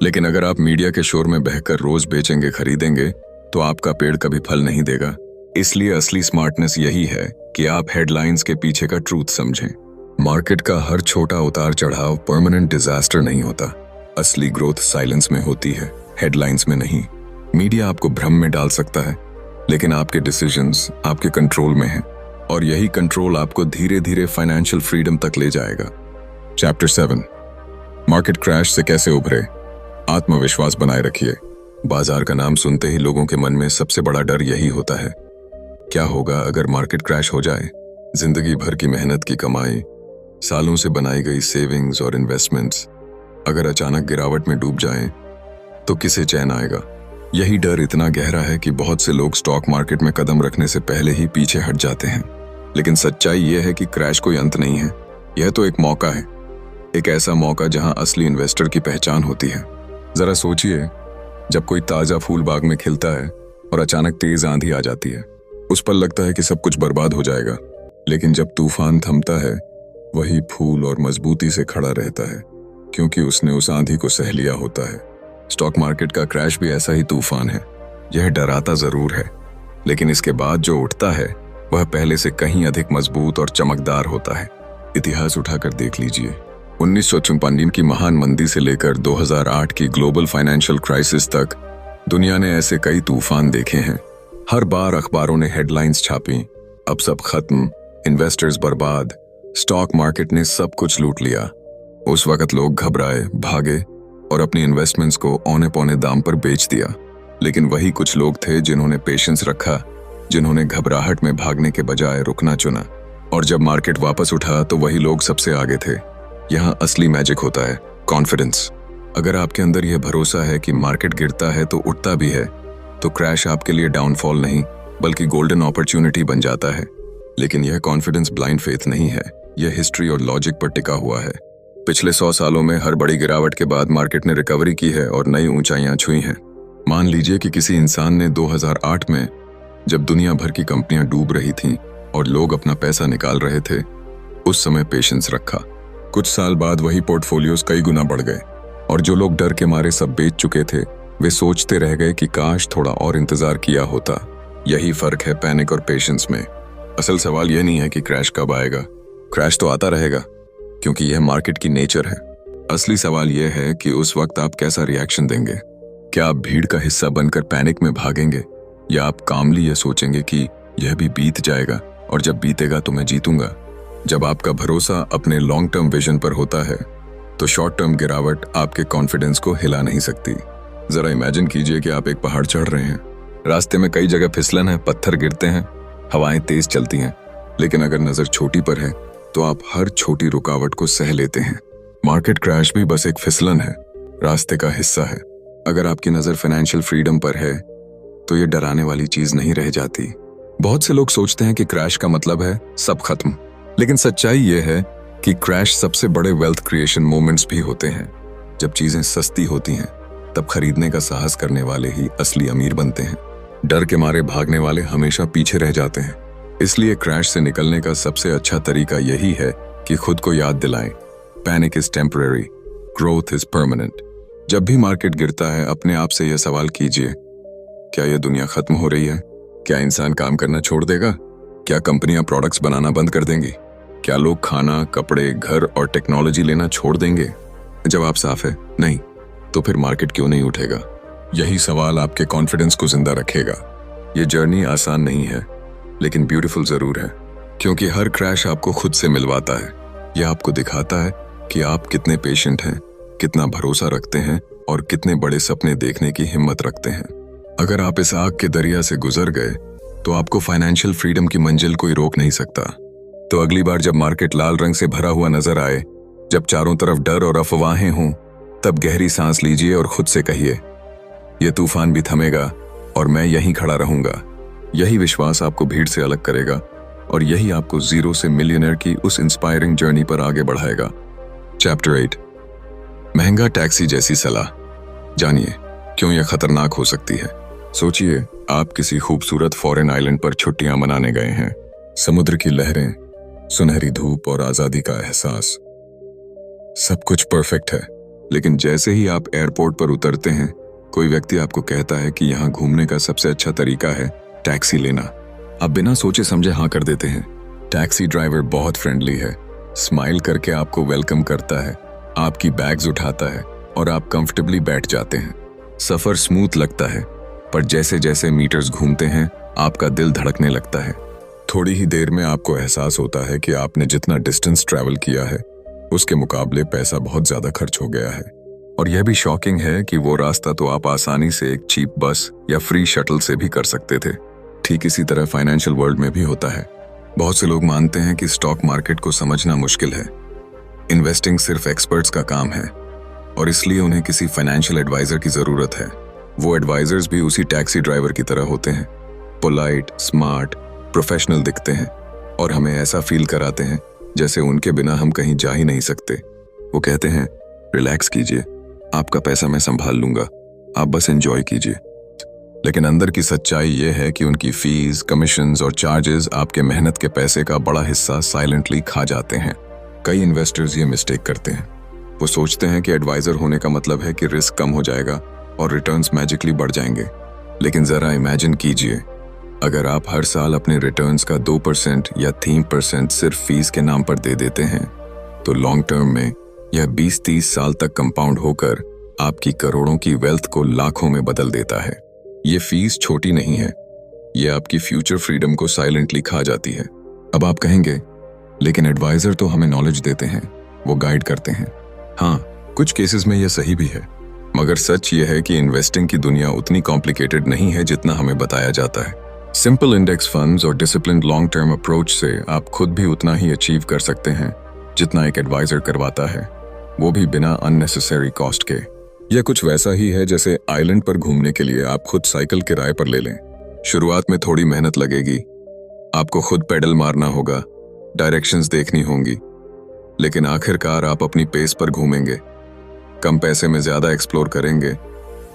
लेकिन अगर आप मीडिया के शोर में बहकर रोज बेचेंगे, खरीदेंगे, तो आपका पेड़ कभी फल नहीं देगा। इसलिए असली स्मार्टनेस यही है कि आप हेडलाइंस के पीछे का ट्रूथ समझें। मार्केट का हर छोटा उतार चढ़ाव परमानेंट डिजास्टर नहीं होता। असली ग्रोथ साइलेंस में होती है, हेडलाइंस में नहीं। मीडिया आपको भ्रम में डाल सकता है, लेकिन आपके डिसीजंस आपके कंट्रोल में हैं, और यही कंट्रोल आपको धीरे धीरे फाइनेंशियल फ्रीडम तक ले जाएगा। चैप्टर 7, मार्केट क्रैश से कैसे उभरे। आत्मविश्वास बनाए रखिए। बाजार का नाम सुनते ही लोगों के मन में सबसे बड़ा डर यही होता है, क्या होगा अगर मार्केट क्रैश हो जाए। जिंदगी भर की मेहनत की कमाई, सालों से बनाई गई सेविंग्स और इन्वेस्टमेंट्स अगर अचानक गिरावट में डूब जाएं, तो किसे चैन आएगा। यही डर इतना गहरा है कि बहुत से लोग स्टॉक मार्केट में कदम रखने से पहले ही पीछे हट जाते हैं। लेकिन सच्चाई यह है कि क्रैश कोई अंत नहीं है, यह तो एक मौका है। एक ऐसा मौका जहां असली इन्वेस्टर की पहचान होती है। जरा सोचिए, जब कोई ताजा फूल बाग में खिलता है और अचानक तेज आंधी आ जाती है, उस पर लगता है कि सब कुछ बर्बाद हो जाएगा। लेकिन जब तूफान थमता है, वही फूल और मजबूती से खड़ा रहता है, क्योंकि उसने उस आंधी को सह लिया होता है। स्टॉक मार्केट का क्रैश भी ऐसा ही तूफान है। यह डराता जरूर है, लेकिन इसके बाद जो उठता है वह पहले से कहीं अधिक मजबूत और चमकदार होता है। इतिहास उठाकर देख लीजिए, 1956 की महान मंदी से लेकर 2008 की ग्लोबल फाइनेंशियल क्राइसिस तक दुनिया ने ऐसे कई तूफान देखे हैं। हर बार अखबारों ने हेडलाइंस छापी, अब सब खत्म, इन्वेस्टर्स बर्बाद, स्टॉक मार्केट ने सब कुछ लूट लिया। उस वक्त लोग घबराए, भागे और अपनी इन्वेस्टमेंट्स को औने पौने दाम पर बेच दिया। लेकिन वही कुछ लोग थे जिन्होंने पेशेंस रखा, जिन्होंने घबराहट में भागने के बजाय रुकना चुना। और जब मार्केट वापस उठा तो वही लोग सबसे आगे थे। यहाँ असली मैजिक होता है, कॉन्फिडेंस। अगर आपके अंदर यह भरोसा है कि मार्केट गिरता है तो उठता भी है, तो क्रैश आपके लिए डाउनफॉल नहीं बल्कि गोल्डन अपॉर्चुनिटी बन जाता है। लेकिन यह कॉन्फिडेंस ब्लाइंड फेथ नहीं है, यह हिस्ट्री और लॉजिक पर टिका हुआ है। पिछले 100 सालों में हर बड़ी गिरावट के बाद मार्केट ने रिकवरी की है और नई ऊंचाइयां छुई हैं। मान लीजिए कि किसी इंसान ने 2008 में, जब दुनिया भर की कंपनियां डूब रही थीं और लोग अपना पैसा निकाल रहे थे, उस समय पेशेंस रखा। कुछ साल बाद वही पोर्टफोलियोज कई गुना बढ़ गए, और जो लोग डर के मारे सब बेच चुके थे वे सोचते रह गए कि काश थोड़ा और इंतजार किया होता। यही फर्क है पैनिक और पेशेंस में। असल सवाल यह नहीं है कि क्रैश कब आएगा, क्रैश तो आता रहेगा क्योंकि यह मार्केट की नेचर है। असली सवाल यह है कि उस वक्त आप कैसा रिएक्शन देंगे। क्या आप भीड़ का हिस्सा बनकर पैनिक में भागेंगे, या आप कामली यह सोचेंगे कि यह भी बीत जाएगा और जब बीतेगा तो मैं जीतूंगा। जब आपका भरोसा अपने लॉन्ग टर्म विजन पर होता है तो शॉर्ट टर्म गिरावट आपके कॉन्फिडेंस को हिला नहीं सकती। जरा इमेजिन कीजिए कि आप एक पहाड़ चढ़ रहे हैं, रास्ते में कई जगह फिसलन है, पत्थर गिरते हैं, हवाएं तेज चलती हैं, लेकिन अगर नजर छोटी पर है तो आप हर छोटी रुकावट को सह लेते हैं। मार्केट क्रैश भी बस एक फिसलन है, रास्ते का हिस्सा है। अगर आपकी नजर फाइनेंशियल फ्रीडम पर है तो ये डराने वाली चीज नहीं रह जाती। बहुत से लोग सोचते हैं कि क्रैश का मतलब है सब खत्म, लेकिन सच्चाई ये है कि क्रैश सबसे बड़े वेल्थ क्रिएशन मोमेंट्स भी होते हैं। जब चीजें सस्ती होती हैं तब खरीदने का साहस करने वाले ही असली अमीर बनते हैं। डर के मारे भागने वाले हमेशा पीछे रह जाते हैं। इसलिए क्रैश से निकलने का सबसे अच्छा तरीका यही है कि खुद को याद दिलाएं, panic is temporary, growth is permanent. जब भी मार्केट गिरता है अपने आप से यह सवाल कीजिए, क्या यह दुनिया खत्म हो रही है? क्या इंसान काम करना छोड़ देगा? क्या कंपनियां प्रोडक्ट्स बनाना बंद कर देंगी? क्या लोग खाना, कपड़े, घर और टेक्नोलॉजी लेना छोड़ देंगे? जवाब साफ है, नहीं। तो फिर मार्केट क्यों नहीं उठेगा? यही सवाल आपके कॉन्फिडेंस को जिंदा रखेगा। ये जर्नी आसान नहीं है, लेकिन ब्यूटीफुल जरूर है, क्योंकि हर क्रैश आपको खुद से मिलवाता है। यह आपको दिखाता है कि आप कितने पेशेंट हैं, कितना भरोसा रखते हैं और कितने बड़े सपने देखने की हिम्मत रखते हैं। अगर आप इस आग के दरिया से गुजर गए तो आपको फाइनेंशियल फ्रीडम की मंजिल कोई रोक नहीं सकता। तो अगली बार जब मार्केट लाल रंग से भरा हुआ नजर आए, जब चारों तरफ डर और अफवाहें हों, तब गहरी सांस लीजिए और खुद से कहिए, यह तूफान भी थमेगा और मैं यहीं खड़ा रहूंगा। यही विश्वास आपको भीड़ से अलग करेगा और यही आपको जीरो से मिलियनर की उस इंस्पायरिंग जर्नी पर आगे बढ़ाएगा। चैप्टर 8, महंगा टैक्सी जैसी सलाह। जानिए क्यों यह खतरनाक हो सकती है। सोचिए, आप किसी खूबसूरत फॉरेन आइलैंड पर छुट्टियां मनाने गए हैं। समुद्र की लहरें, सुनहरी धूप और आजादी का एहसास, सब कुछ परफेक्ट है। लेकिन जैसे ही आप एयरपोर्ट पर उतरते हैं, कोई व्यक्ति आपको कहता है कि यहाँ घूमने का सबसे अच्छा तरीका है टैक्सी लेना। आप बिना सोचे समझे हाँ कर देते हैं। टैक्सी ड्राइवर बहुत फ्रेंडली है, स्माइल करके आपको वेलकम करता है, आपकी बैग्स उठाता है और आप कंफर्टेबली बैठ जाते हैं। सफर स्मूथ लगता है, पर जैसे जैसे मीटर्स घूमते हैं आपका दिल धड़कने लगता है। थोड़ी ही देर में आपको एहसास होता है कि आपने जितना डिस्टेंस ट्रैवल किया है उसके मुकाबले पैसा बहुत ज्यादा खर्च हो गया है। और यह भी शॉकिंग है कि वो रास्ता तो आप आसानी से एक चीप बस या फ्री शटल से भी कर सकते थे। ठीक इसी तरह फाइनेंशियल वर्ल्ड में भी होता है। बहुत से लोग मानते हैं कि स्टॉक मार्केट को समझना मुश्किल है, इन्वेस्टिंग सिर्फ एक्सपर्ट्स का काम है और इसलिए उन्हें किसी फाइनेंशियल एडवाइजर की जरूरत है। वो एडवाइजर्स भी उसी टैक्सी ड्राइवर की तरह होते हैं, पोलाइट, स्मार्ट, प्रोफेशनल दिखते हैं और हमें ऐसा फील कराते हैं जैसे उनके बिना हम कहीं जा ही नहीं सकते। वो कहते हैं, रिलैक्स कीजिए, आपका पैसा मैं संभाल लूंगा, आप बस एंजॉय कीजिए। लेकिन अंदर की सच्चाई यह है कि उनकी फीस, कमीशंस और चार्जेस आपके मेहनत के पैसे का बड़ा हिस्सा साइलेंटली खा जाते हैं। कई इन्वेस्टर्स ये मिस्टेक करते हैं। वो सोचते हैं कि एडवाइजर होने का मतलब है कि रिस्क कम हो जाएगा और रिटर्न्स मैजिकली बढ़ जाएंगे। लेकिन जरा इमेजिन कीजिए, अगर आप हर साल अपने रिटर्न्स का 2% या 3% सिर्फ फीस के नाम पर दे देते हैं, तो लॉन्ग टर्म में यह 20-30 साल तक कंपाउंड होकर आपकी करोड़ों की वेल्थ को लाखों में बदल देता है। ये फीस छोटी नहीं है, ये आपकी फ्यूचर फ्रीडम को साइलेंटली खा जाती है। अब आप कहेंगे, लेकिन एडवाइजर तो हमें नॉलेज देते हैं, वो गाइड करते हैं। हाँ, कुछ केसेस में यह सही भी है, मगर सच ये है कि इन्वेस्टिंग की दुनिया उतनी कॉम्प्लिकेटेड नहीं है जितना हमें बताया जाता है। सिंपल इंडेक्स फंड्स और डिसिप्लिन्ड लॉन्ग टर्म अप्रोच से आप खुद भी उतना ही अचीव कर सकते हैं जितना एक एडवाइजर करवाता है, वो भी बिना अननेसेसरी कॉस्ट के। यह कुछ वैसा ही है जैसे आइलैंड पर घूमने के लिए आप खुद साइकिल किराए पर ले लें। शुरुआत में थोड़ी मेहनत लगेगी, आपको खुद पेडल मारना होगा, डायरेक्शंस देखनी होंगी, लेकिन आखिरकार आप अपनी पेस पर घूमेंगे, कम पैसे में ज्यादा एक्सप्लोर करेंगे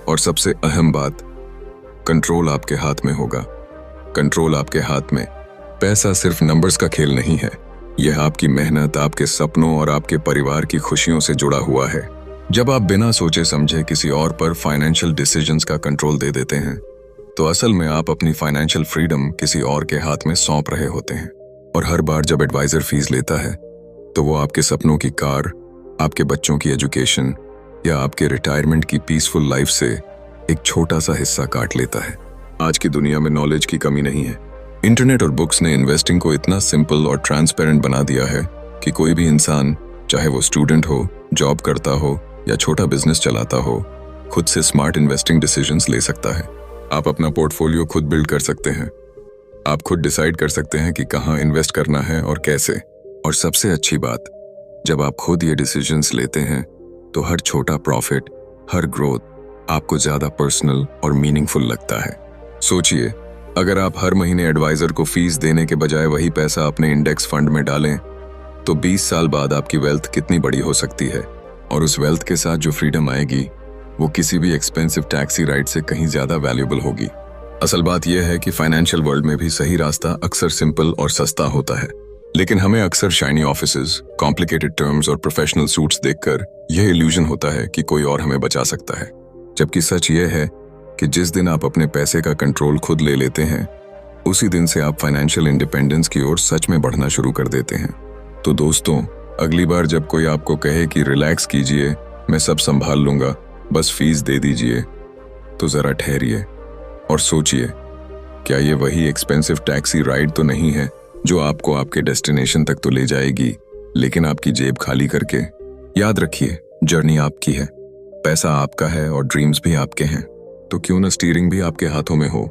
और सबसे अहम बात, कंट्रोल आपके हाथ में होगा। कंट्रोल आपके हाथ में। पैसा सिर्फ नंबर्स का खेल नहीं है, यह आपकी मेहनत, आपके सपनों और आपके परिवार की खुशियों से जुड़ा हुआ है। जब आप बिना सोचे समझे किसी और पर फाइनेंशियल डिसीजंस का कंट्रोल दे देते हैं, तो असल में आप अपनी फाइनेंशियल फ्रीडम किसी और के हाथ में सौंप रहे होते हैं। और हर बार जब एडवाइजर फीस लेता है, तो वो आपके सपनों की कार, आपके बच्चों की एजुकेशन या आपके रिटायरमेंट की पीसफुल लाइफ से एक छोटा सा हिस्सा काट लेता है। आज की दुनिया में नॉलेज की कमी नहीं है। इंटरनेट और बुक्स ने इन्वेस्टिंग को इतना सिंपल और ट्रांसपेरेंट बना दिया है कि कोई भी इंसान, चाहे वो स्टूडेंट हो, जॉब करता हो या छोटा बिजनेस चलाता हो, खुद से स्मार्ट इन्वेस्टिंग डिसीजंस ले सकता है। आप अपना पोर्टफोलियो खुद बिल्ड कर सकते हैं। आप खुद डिसाइड कर सकते हैं कि कहाँ इन्वेस्ट करना है और कैसे। और सबसे अच्छी बात, जब आप खुद ये डिसीजंस लेते हैं तो हर छोटा प्रॉफिट, हर ग्रोथ आपको ज्यादा पर्सनल और मीनिंगफुल लगता है। सोचिए, अगर आप हर महीने एडवाइजर को फीस देने के बजाय वही पैसा अपने इंडेक्स फंड में डालें तो 20 साल बाद आपकी वेल्थ कितनी बड़ी हो सकती है। और उस वेल्थ के साथ जो फ्रीडम आएगी वो किसी भी एक्सपेंसिव टैक्सी राइड से कहीं ज्यादा वैल्यूएबल होगी। असल बात यह है कि फाइनेंशियल वर्ल्ड में भी सही रास्ता अक्सर सिंपल और सस्ता होता है, लेकिन हमें अक्सर शाइनी ऑफिसेज, कॉम्प्लिकेटेड टर्म्स और प्रोफेशनल सूट्स देखकर यह इल्यूजन होता है कि कोई और हमें बचा सकता है। जबकि सच यह है कि जिस दिन आप अपने पैसे का कंट्रोल खुद ले लेते हैं उसी दिन से आप फाइनेंशियल इंडिपेंडेंस की ओर सच में बढ़ना शुरू कर देते हैं। तो दोस्तों, अगली बार जब कोई आपको कहे कि रिलैक्स कीजिए, मैं सब संभाल लूंगा, बस फीस दे दीजिए, तो जरा ठहरिए और सोचिए, क्या ये वही एक्सपेंसिव टैक्सी राइड तो नहीं है जो आपको आपके डेस्टिनेशन तक तो ले जाएगी, लेकिन आपकी जेब खाली करके? याद रखिए, जर्नी आपकी है, पैसा आपका है और ड्रीम्स भी आपके हैं, तो क्यों ना स्टीयरिंग भी आपके हाथों में हो।